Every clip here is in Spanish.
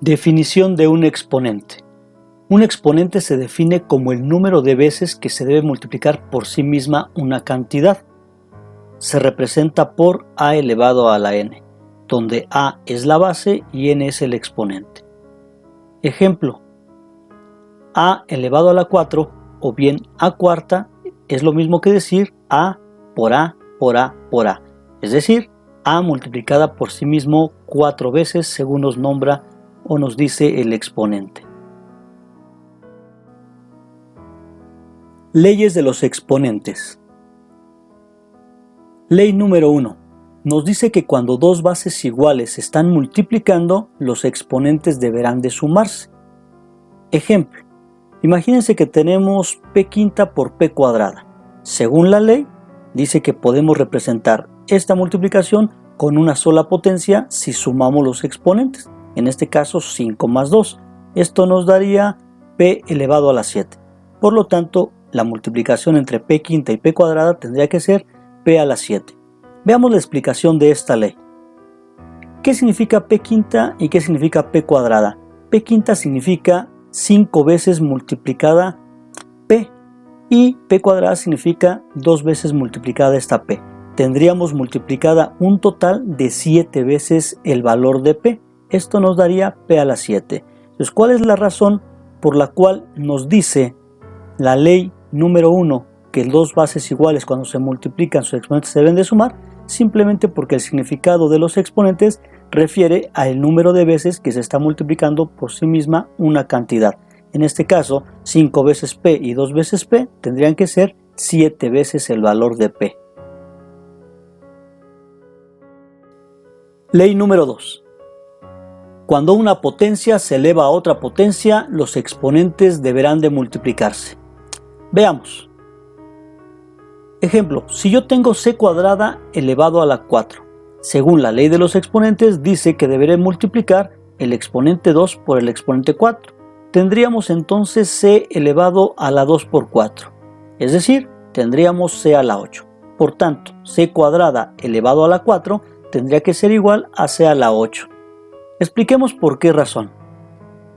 Definición de un exponente. Un exponente se define como el número de veces que se debe multiplicar por sí misma una cantidad. Se representa por a elevado a la n, donde a es la base y n es el exponente. Ejemplo: a elevado a la 4 o bien a cuarta es lo mismo que decir a por a por a por a, es decir, a multiplicada por sí mismo 4 veces según nos nombra o nos dice el exponente. Leyes de los exponentes. Ley número 1. Nos dice que cuando dos bases iguales se están multiplicando, los exponentes deberán de sumarse. Ejemplo: imagínense que tenemos p quinta por p cuadrada. Según la ley, dice que podemos representar esta multiplicación con una sola potencia si sumamos los exponentes. En este caso 5 más 2. Esto nos daría p elevado a la 7. Por lo tanto, la multiplicación entre p quinta y p cuadrada tendría que ser p a la 7. Veamos la explicación de esta ley. ¿Qué significa p quinta y qué significa p cuadrada? P quinta significa 5 veces multiplicada p y p cuadrada significa 2 veces multiplicada esta p. Tendríamos multiplicada un total de 7 veces el valor de p. Esto nos daría p a la 7. Entonces, ¿cuál es la razón por la cual nos dice la ley número 1 que dos bases iguales cuando se multiplican sus exponentes se deben de sumar? Simplemente porque el significado de los exponentes refiere al número de veces que se está multiplicando por sí misma una cantidad. En este caso, 5 veces p y 2 veces p tendrían que ser 7 veces el valor de p. Ley número 2. Cuando una potencia se eleva a otra potencia, los exponentes deberán de multiplicarse. Veamos. Ejemplo: si yo tengo c cuadrada elevado a la 4, según la ley de los exponentes dice que deberé multiplicar el exponente 2 por el exponente 4. Tendríamos entonces c elevado a la 2 por 4, es decir, tendríamos c a la 8. Por tanto, c cuadrada elevado a la 4 tendría que ser igual a c a la 8. Expliquemos por qué razón.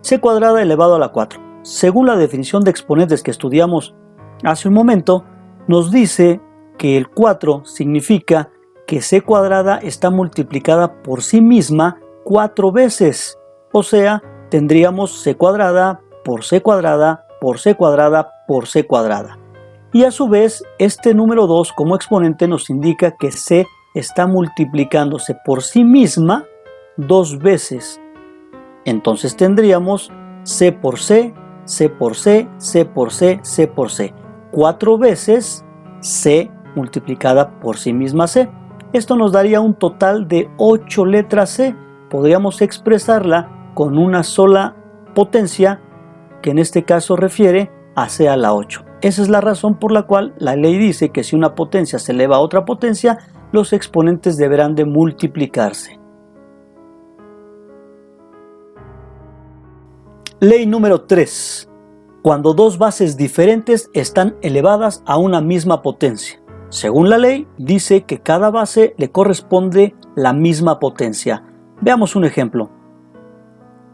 C cuadrada elevado a la 4. Según la definición de exponentes que estudiamos hace un momento, nos dice que el 4 significa que c cuadrada está multiplicada por sí misma 4 veces. O sea, tendríamos c cuadrada por c cuadrada por c cuadrada por c cuadrada. Y a su vez, este número 2 como exponente nos indica que c está multiplicándose por sí misma 2 veces. Entonces tendríamos c por c, c por c, c por c, c por c. 4 veces c multiplicada por sí misma c. Esto nos daría un total de 8 letras c. Podríamos expresarla con una sola potencia, que en este caso refiere a c a la 8. Esa es la razón por la cual la ley dice que si una potencia se eleva a otra potencia, los exponentes deberán de multiplicarse. Ley número 3. Cuando dos bases diferentes están elevadas a una misma potencia. Según la ley, dice que cada base le corresponde la misma potencia. Veamos un ejemplo.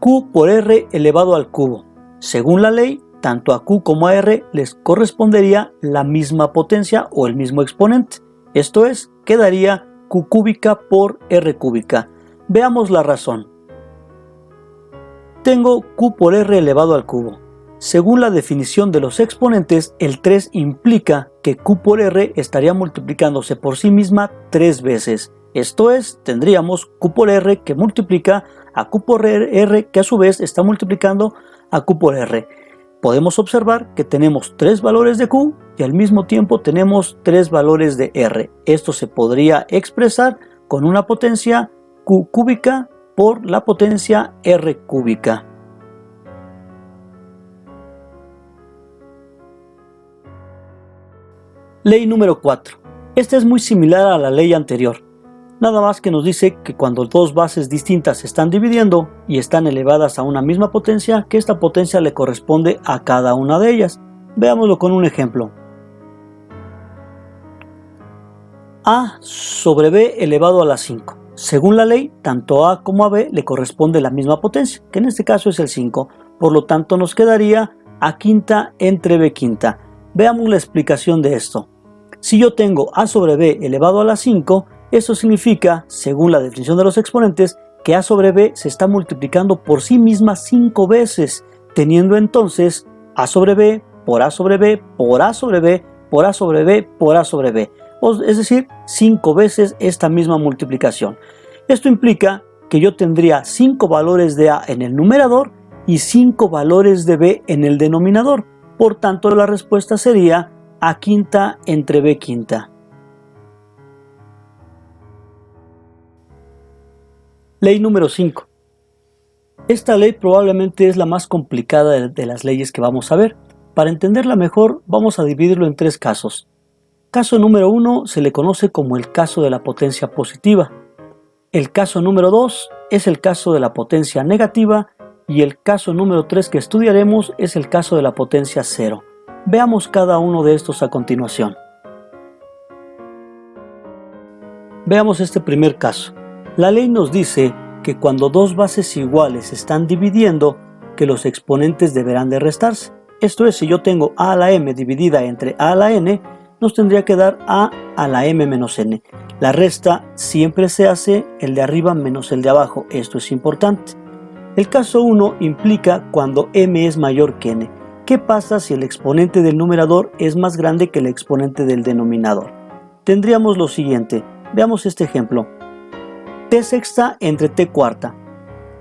Q por R elevado al cubo. Según la ley, tanto a Q como a R les correspondería la misma potencia o el mismo exponente. Esto es, quedaría Q cúbica por R cúbica. Veamos la razón. Tengo Q por R elevado al cubo. Según la definición de los exponentes, el 3 implica que Q por R estaría multiplicándose por sí misma 3 veces. Esto es, tendríamos Q por R que multiplica a Q por R que a su vez está multiplicando a Q por R. Podemos observar que tenemos 3 valores de Q y al mismo tiempo tenemos 3 valores de R. Esto se podría expresar con una potencia Q cúbica por la potencia R cúbica. Ley número 4. Esta es muy similar a la ley anterior, nada más que nos dice que cuando dos bases distintas se están dividiendo y están elevadas a una misma potencia, que esta potencia le corresponde a cada una de ellas. Veámoslo con un ejemplo. A sobre B elevado a la 5. según la ley, tanto a como a b le corresponde la misma potencia, que en este caso es el 5. Por lo tanto, nos quedaría a quinta entre b quinta. Veamos la explicación de esto. Si yo tengo a sobre b elevado a la 5, eso significa, según la definición de los exponentes, que a sobre b se está multiplicando por sí misma 5 veces, teniendo entonces a sobre b por a sobre b por a sobre b por a sobre b por a sobre b. Es decir, 5 veces esta misma multiplicación. Esto implica que yo tendría 5 valores de a en el numerador y 5 valores de b en el denominador. Por tanto, la respuesta sería a quinta entre b quinta. Ley número 5. Esta ley probablemente es la más complicada de las leyes que vamos a ver. Para entenderla mejor, vamos a dividirlo en 3 casos. Caso número 1 se le conoce como el caso de la potencia positiva. El caso número 2 es el caso de la potencia negativa y el caso número 3 que estudiaremos es el caso de la potencia 0. Veamos cada uno de estos a continuación. Veamos este primer caso. La ley nos dice que cuando dos bases iguales se están dividiendo, que los exponentes deberán de restarse. Esto es, si yo tengo a a la m dividida entre a a la n, nos tendría que dar a la m menos n. La resta siempre se hace el de arriba menos el de abajo. Esto es importante. El caso 1 implica cuando m es mayor que n. ¿Qué pasa si el exponente del numerador es más grande que el exponente del denominador? Tendríamos lo siguiente. Veamos este ejemplo. T sexta entre t cuarta.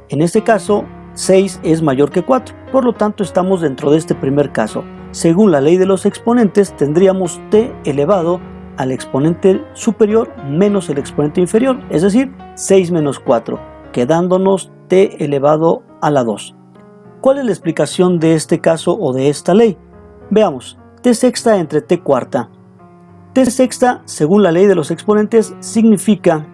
En este caso, 6 es mayor que 4. Por lo tanto, estamos dentro de este primer caso. Según la ley de los exponentes, tendríamos t elevado al exponente superior menos el exponente inferior, es decir, 6 menos 4, quedándonos t elevado a la 2. ¿Cuál es la explicación de este caso o de esta ley? Veamos, t sexta entre t cuarta. T sexta, según la ley de los exponentes, significa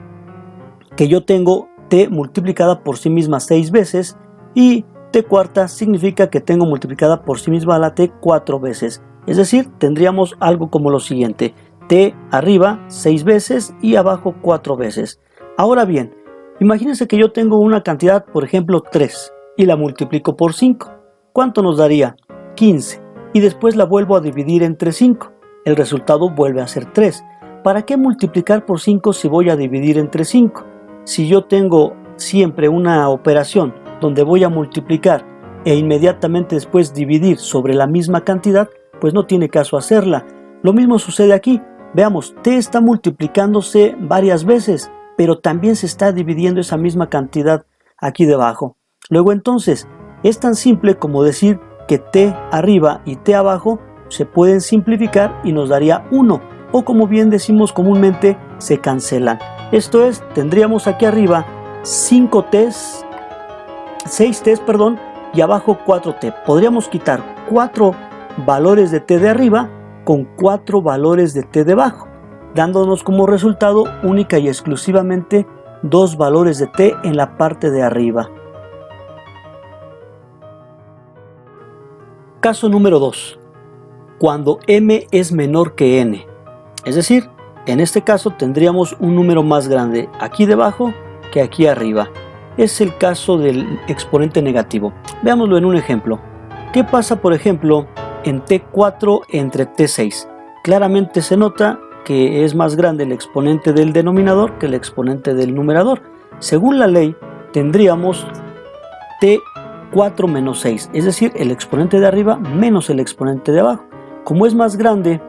que yo tengo t multiplicada por sí misma 6 veces y t cuarta significa que tengo multiplicada por sí misma la t 4 veces. Es decir, tendríamos algo como lo siguiente. T arriba 6 veces y abajo 4 veces. Ahora bien, imagínense que yo tengo una cantidad, por ejemplo 3, y la multiplico por 5. ¿Cuánto nos daría? 15. Y después la vuelvo a dividir entre 5. El resultado vuelve a ser 3. ¿Para qué multiplicar por 5 si voy a dividir entre 5? Si yo tengo siempre una operación donde voy a multiplicar e inmediatamente después dividir sobre la misma cantidad, pues no tiene caso hacerla. Lo mismo sucede aquí. Veamos, t está multiplicándose varias veces, pero también se está dividiendo esa misma cantidad aquí debajo. Luego entonces, es tan simple como decir que t arriba y t abajo se pueden simplificar y nos daría 1, o como bien decimos comúnmente, se cancelan. Esto es, tendríamos aquí arriba 6t, y abajo 4t. Podríamos quitar 4 valores de t de arriba con 4 valores de t debajo, dándonos como resultado única y exclusivamente 2 valores de t en la parte de arriba. Caso número 2. Cuando m es menor que n. Es decir, en este caso tendríamos un número más grande aquí debajo que aquí arriba. Es el caso del exponente negativo. Veámoslo en un ejemplo. ¿Qué pasa, por ejemplo, en t4 entre t6? Claramente se nota que es más grande el exponente del denominador que el exponente del numerador. Según la ley, tendríamos t4 menos 6, es decir, el exponente de arriba menos el exponente de abajo. Como es más grande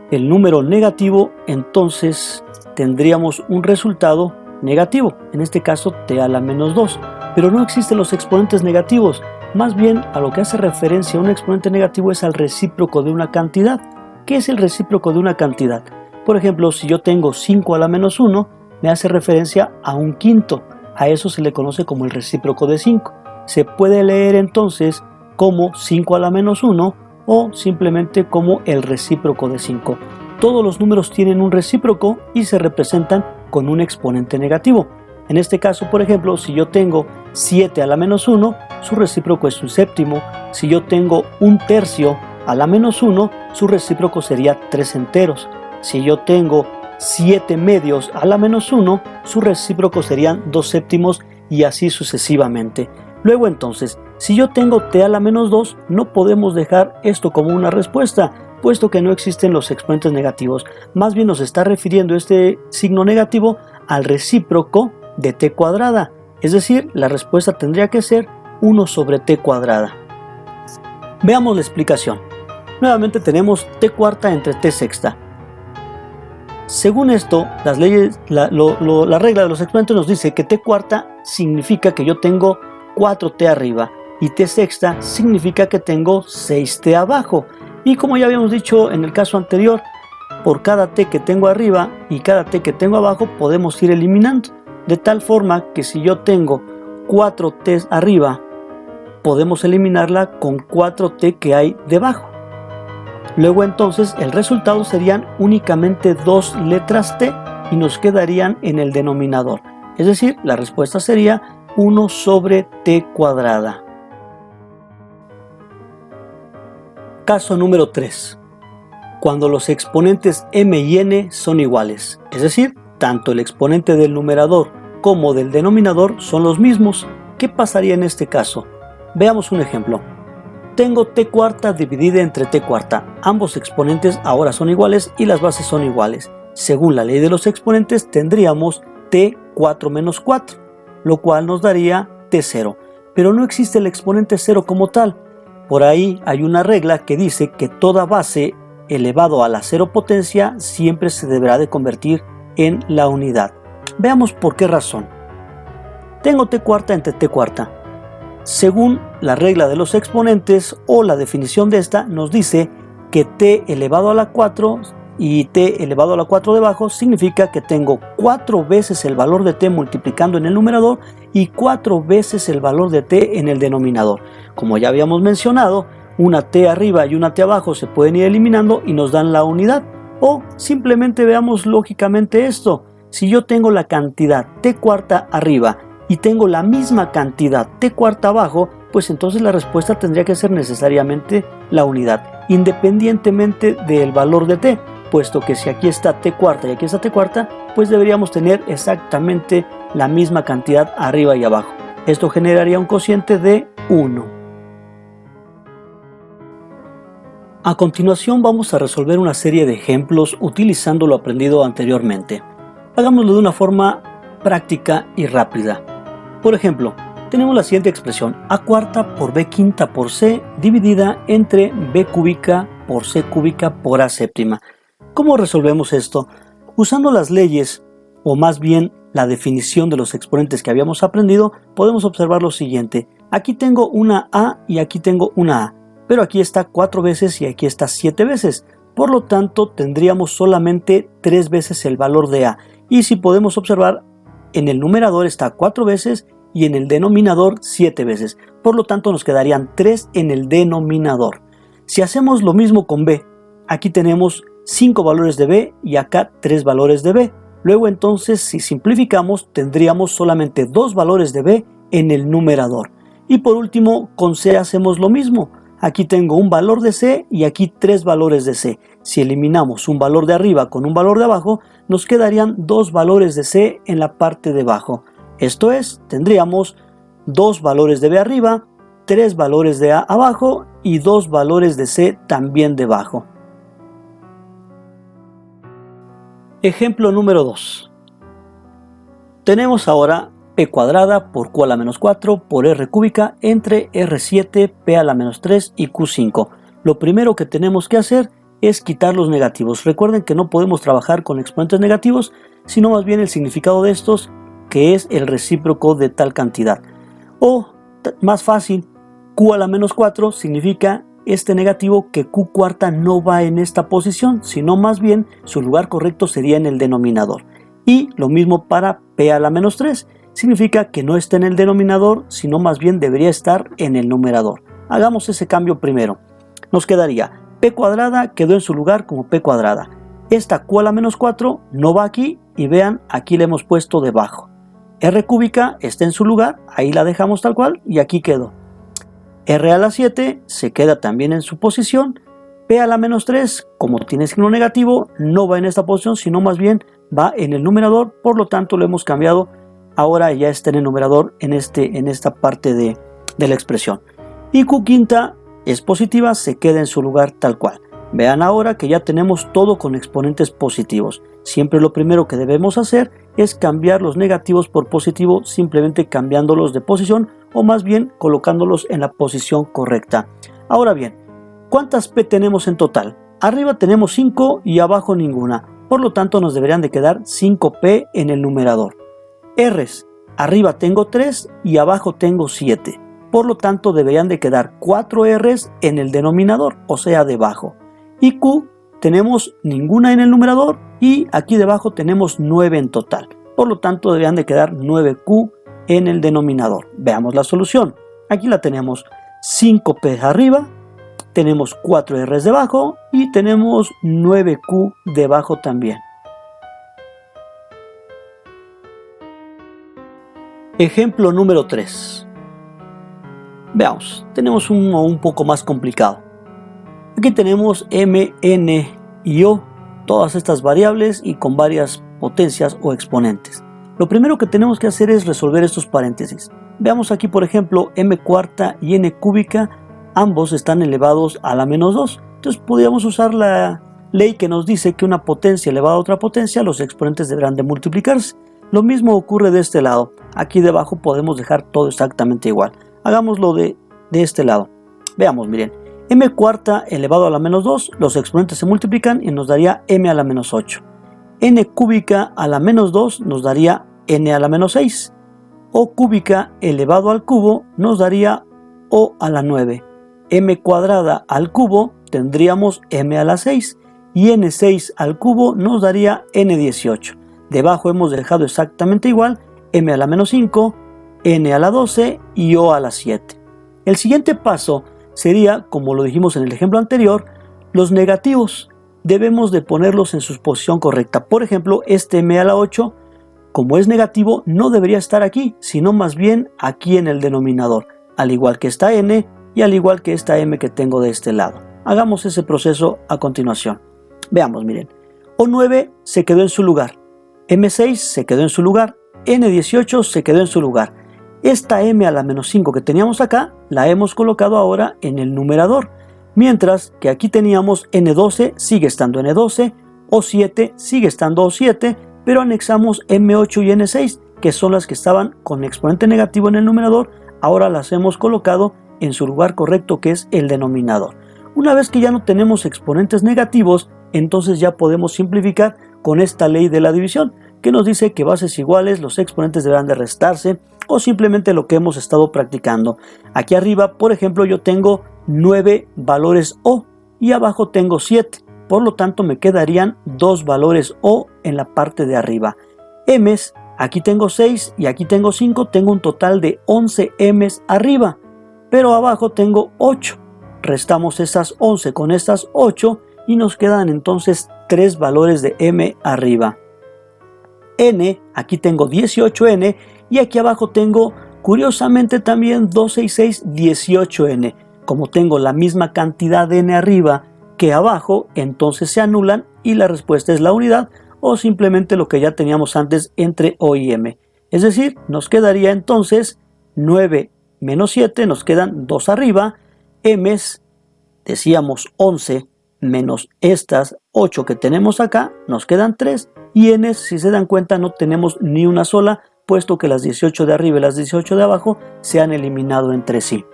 el número negativo, entonces tendríamos un resultado negativo, en este caso t a la menos 2, pero no existen los exponentes negativos. Más bien, a lo que hace referencia a un exponente negativo es al recíproco de una cantidad. ¿Qué es el recíproco de una cantidad? Por ejemplo, si yo tengo 5 a la menos 1, me hace referencia a un quinto. A eso se le conoce como el recíproco de 5. Se puede leer entonces como 5 a la menos 1 o simplemente como el recíproco de 5. Todos los números tienen un recíproco y se representan con un exponente negativo. En este caso, por ejemplo, si yo tengo 7 a la menos 1, su recíproco es un séptimo. Si yo tengo un tercio a la menos 1, su recíproco sería 3 enteros. Si yo tengo 7 medios a la menos 1, su recíproco serían 2 séptimos y así sucesivamente. Luego entonces, si yo tengo t a la menos 2, no podemos dejar esto como una respuesta, puesto que no existen los exponentes negativos. Más bien nos está refiriendo este signo negativo al recíproco de t cuadrada. Es decir, la respuesta tendría que ser 1 sobre t cuadrada. Veamos la explicación. Nuevamente tenemos t cuarta entre t sexta. Según esto, las leyes, la regla de los exponentes nos dice que t cuarta significa que yo tengo 4t arriba y t sexta significa que tengo 6t abajo. Y como ya habíamos dicho en el caso anterior, por cada t que tengo arriba y cada t que tengo abajo podemos ir eliminando. De tal forma que si yo tengo 4t arriba, podemos eliminarla con 4t que hay debajo. Luego entonces el resultado serían únicamente 2 letras t y nos quedarían en el denominador. Es decir, la respuesta sería 1 sobre t cuadrada. Caso número 3. Cuando los exponentes m y n son iguales, es decir, tanto el exponente del numerador como del denominador son los mismos. ¿Qué pasaría en este caso? Veamos un ejemplo. Tengo t cuarta dividida entre t cuarta. Ambos exponentes ahora son iguales y las bases son iguales. Según la ley de los exponentes tendríamos t4 menos 4, lo cual nos daría t0. Pero no existe el exponente 0 como tal. Por ahí hay una regla que dice que toda base elevado a la 0 potencia siempre se deberá de convertir en la unidad. Veamos por qué razón. Tengo t cuarta entre t cuarta. Según la regla de los exponentes o la definición de esta, nos dice que t elevado a la 4 y t elevado a la 4 debajo significa que tengo 4 veces el valor de t multiplicando en el numerador y 4 veces el valor de t en el denominador. Como ya habíamos mencionado, una t arriba y una t abajo se pueden ir eliminando y nos dan la unidad. O simplemente veamos lógicamente esto. Si yo tengo la cantidad t cuarta arriba y tengo la misma cantidad t cuarta abajo, pues entonces la respuesta tendría que ser necesariamente la unidad, independientemente del valor de t, puesto que si aquí está t cuarta y aquí está t cuarta, pues deberíamos tener exactamente la misma cantidad arriba y abajo. Esto generaría un cociente de 1. A continuación vamos a resolver una serie de ejemplos utilizando lo aprendido anteriormente. Hagámoslo de una forma práctica y rápida. Por ejemplo, tenemos la siguiente expresión: a cuarta por b quinta por c dividida entre b cúbica por c cúbica por a séptima. ¿Cómo resolvemos esto? Usando las leyes, o más bien la definición de los exponentes que habíamos aprendido, podemos observar lo siguiente. Aquí tengo una a y aquí tengo una a, pero aquí está 4 veces y aquí está 7 veces. Por lo tanto, tendríamos solamente 3 veces el valor de a. Y si podemos observar, en el numerador está 4 veces y en el denominador 7 veces. Por lo tanto, nos quedarían 3 en el denominador. Si hacemos lo mismo con b, aquí tenemos 5 valores de b y acá 3 valores de b. Luego entonces, si simplificamos, tendríamos solamente 2 valores de b en el numerador. Y por último, con c hacemos lo mismo. Aquí tengo un valor de c y aquí 3 valores de c. Si eliminamos un valor de arriba con un valor de abajo, nos quedarían 2 valores de c en la parte de abajo. Esto es, tendríamos 2 valores de b arriba, 3 valores de a abajo y 2 valores de c también debajo. Ejemplo número 2. Tenemos ahora p cuadrada por q a la menos 4 por r cúbica entre r7, p a la menos 3 y q5. Lo primero que tenemos que hacer es quitar los negativos. Recuerden que no podemos trabajar con exponentes negativos, sino más bien el significado de estos, que es el recíproco de tal cantidad. O, más fácil, q a la menos 4 significa este negativo que q cuarta no va en esta posición, sino más bien su lugar correcto sería en el denominador. Y lo mismo para p a la menos 3. Significa que no está en el denominador, sino más bien debería estar en el numerador. Hagamos ese cambio primero. Nos quedaría p cuadrada quedó en su lugar como p cuadrada. Esta q a la menos 4 no va aquí y vean, aquí le hemos puesto debajo. R cúbica está en su lugar, ahí la dejamos tal cual y aquí quedó. R a la 7 se queda también en su posición P a la menos 3, como tiene signo negativo, no va en esta posición, sino más bien va en el numerador, por lo tanto lo hemos cambiado, ahora ya está en el numerador en esta parte de la expresión. Y Q quinta es positiva, se queda en su lugar tal cual. Vean ahora que ya tenemos todo con exponentes positivos. Siempre lo primero que debemos hacer es cambiar los negativos por positivo, simplemente cambiándolos de posición o más bien colocándolos en la posición correcta. Ahora bien, ¿cuántas P tenemos en total? Arriba tenemos 5 y abajo ninguna, por lo tanto nos deberían de quedar 5P en el numerador. R's, arriba tengo 3 y abajo tengo 7, por lo tanto deberían de quedar 4 R's en el denominador, o sea debajo. Y Q tenemos ninguna en el numerador y aquí debajo tenemos 9 en total, por lo tanto deberían de quedar 9Q en el denominador. Veamos la solución. Aquí la tenemos: 5P arriba, tenemos 4 R's debajo y tenemos 9Q debajo también. Ejemplo número 3. Veamos, tenemos uno un poco más complicado. Aquí tenemos M, N y O, todas estas variables y con varias potencias o exponentes. Lo primero que tenemos que hacer es resolver estos paréntesis. Veamos aquí por ejemplo M cuarta y N cúbica, ambos están elevados a la menos 2. Entonces podríamos usar la ley que nos dice que una potencia elevada a otra potencia, los exponentes deberán de multiplicarse. Lo mismo ocurre de este lado. Aquí debajo podemos dejar todo exactamente igual. Hagámoslo de este lado. Veamos, miren. M cuarta elevado a la menos 2, los exponentes se multiplican y nos daría M a la menos 8. N cúbica a la menos 2 nos daría N a la menos 6. O cúbica elevado al cubo nos daría O a la 9. M cuadrada al cubo tendríamos M a la 6. Y N6 al cubo nos daría N18. Debajo hemos dejado exactamente igual M a la menos 5, N a la 12 y O a la 7. El siguiente paso sería, como lo dijimos en el ejemplo anterior, los negativos. Debemos de ponerlos en su posición correcta. Por ejemplo, este M a la 8, como es negativo, no debería estar aquí, sino más bien aquí en el denominador, al igual que esta N y al igual que esta M que tengo de este lado. Hagamos ese proceso a continuación. Veamos, miren. O9 se quedó en su lugar, M6 se quedó en su lugar, N18 se quedó en su lugar. Esta M a la menos 5 que teníamos acá, la hemos colocado ahora en el numerador, mientras que aquí teníamos N12, sigue estando N12, O7 sigue estando O7, pero anexamos M8 y N6, que son las que estaban con exponente negativo en el numerador, ahora las hemos colocado en su lugar correcto, que es el denominador. Una vez que ya no tenemos exponentes negativos, entonces ya podemos simplificar con esta ley de la división, que nos dice que bases iguales, los exponentes deberán de restarse, o simplemente lo que hemos estado practicando. Aquí arriba, por ejemplo, yo tengo 9 valores O y abajo tengo 7. Por lo tanto, me quedarían 2 valores O en la parte de arriba. M's, aquí tengo 6 y aquí tengo 5, tengo un total de 11 M's arriba, pero abajo tengo 8. Restamos esas 11 con estas 8 y nos quedan entonces 3 valores de M arriba. N, aquí tengo 18N y aquí abajo tengo curiosamente también 12 y 6, 18N. Como tengo la misma cantidad de N arriba que abajo, entonces se anulan y la respuesta es la unidad o simplemente lo que ya teníamos antes entre O y M. Es decir, nos quedaría entonces 9 menos 7, nos quedan 2 arriba, M's, decíamos 11 menos estas 8 que tenemos acá, nos quedan 3 y N's, si se dan cuenta, no tenemos ni una sola, puesto que las 18 de arriba y las 18 de abajo se han eliminado entre sí.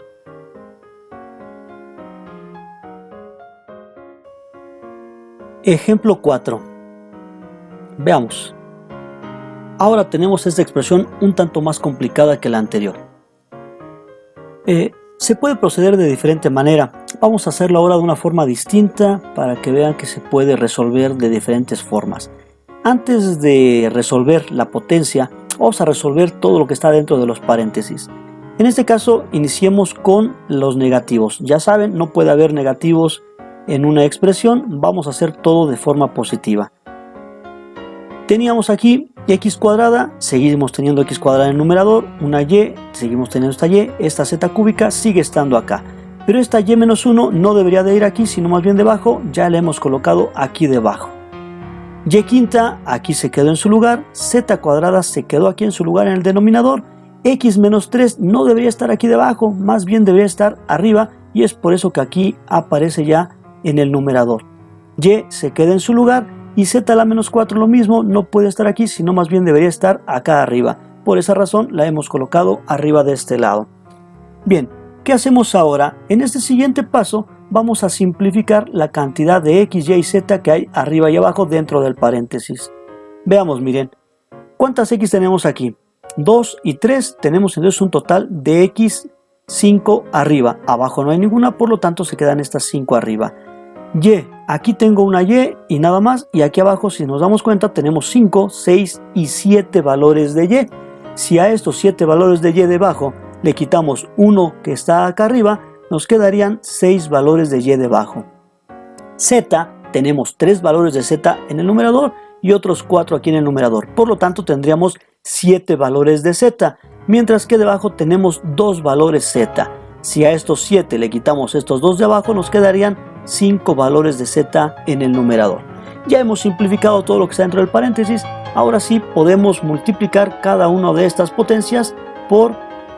Ejemplo 4. Veamos. Ahora tenemos esta expresión un tanto más complicada que la anterior. Se puede proceder de diferente manera. Vamos a hacerlo ahora de una forma distinta para que vean que se puede resolver de diferentes formas. Antes de resolver la potencia, vamos a resolver todo lo que está dentro de los paréntesis. En este caso, iniciemos con los negativos. Ya saben, no puede haber negativos en una expresión. Vamos a hacer todo de forma positiva. Teníamos aquí x cuadrada, seguimos teniendo x cuadrada en el numerador, una y, seguimos teniendo esta z cúbica, sigue estando acá. pero esta y menos 1 no debería de ir aquí, sino más bien debajo, ya la hemos colocado aquí debajo. Y quinta aquí se quedó en su lugar, z cuadrada se quedó aquí en su lugar en el denominador, x menos 3 no debería estar aquí debajo, más bien debería estar arriba, y es por eso que aquí aparece ya en el numerador. Y se queda en su lugar y z a la menos 4 lo mismo, no puede estar aquí, sino más bien debería estar acá arriba. Por esa razón la hemos colocado arriba de este lado. Bien, ¿qué hacemos ahora? En este siguiente paso vamos a simplificar la cantidad de x, y y z que hay arriba y abajo dentro del paréntesis. Veamos, miren, ¿cuántas x tenemos aquí? 2 y 3, tenemos entonces un total de x 5 arriba. Abajo no hay ninguna, por lo tanto se quedan estas 5 arriba. Y, aquí tengo una y nada más, y aquí abajo, si nos damos cuenta, tenemos 5, 6 y 7 valores de y. Si a estos 7 valores de y debajo le quitamos 1 que está acá arriba, nos quedarían 6 valores de y debajo. Z, tenemos 3 valores de z en el numerador y otros 4 aquí en el numerador. Por lo tanto, tendríamos 7 valores de z, mientras que debajo tenemos 2 valores z. Si a estos 7 le quitamos estos 2 de abajo, nos quedarían 5 valores de z en el numerador. Ya hemos simplificado todo lo que está dentro del paréntesis. Ahora sí podemos multiplicar cada una de estas potencias por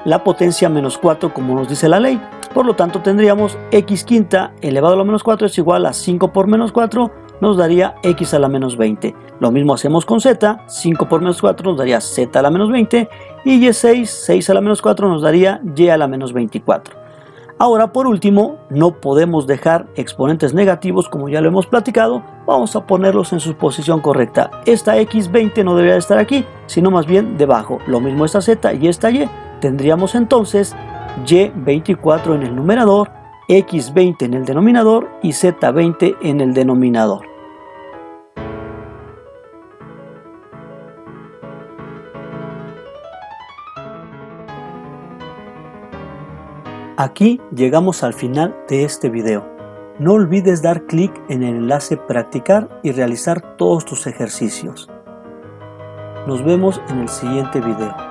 la potencia menos 4, como nos dice la ley. Por lo tanto, tendríamos x quinta elevado a la menos 4 es igual a 5 por menos 4, nos daría x a la menos 20. Lo mismo hacemos con z, 5 por menos 4 nos daría z a la menos 20, y y6, 6 a la menos 4 nos daría y a la menos 24. Ahora, por último, no podemos dejar exponentes negativos, como ya lo hemos platicado, vamos a ponerlos en su posición correcta. Esta x20 no debería estar aquí, sino más bien debajo. Lo mismo esta z y esta y. Tendríamos entonces y24 en el numerador, x20 en el denominador y z20 en el denominador. Aquí llegamos al final de este video. No olvides dar clic en el enlace practicar y realizar todos tus ejercicios. Nos vemos en el siguiente video.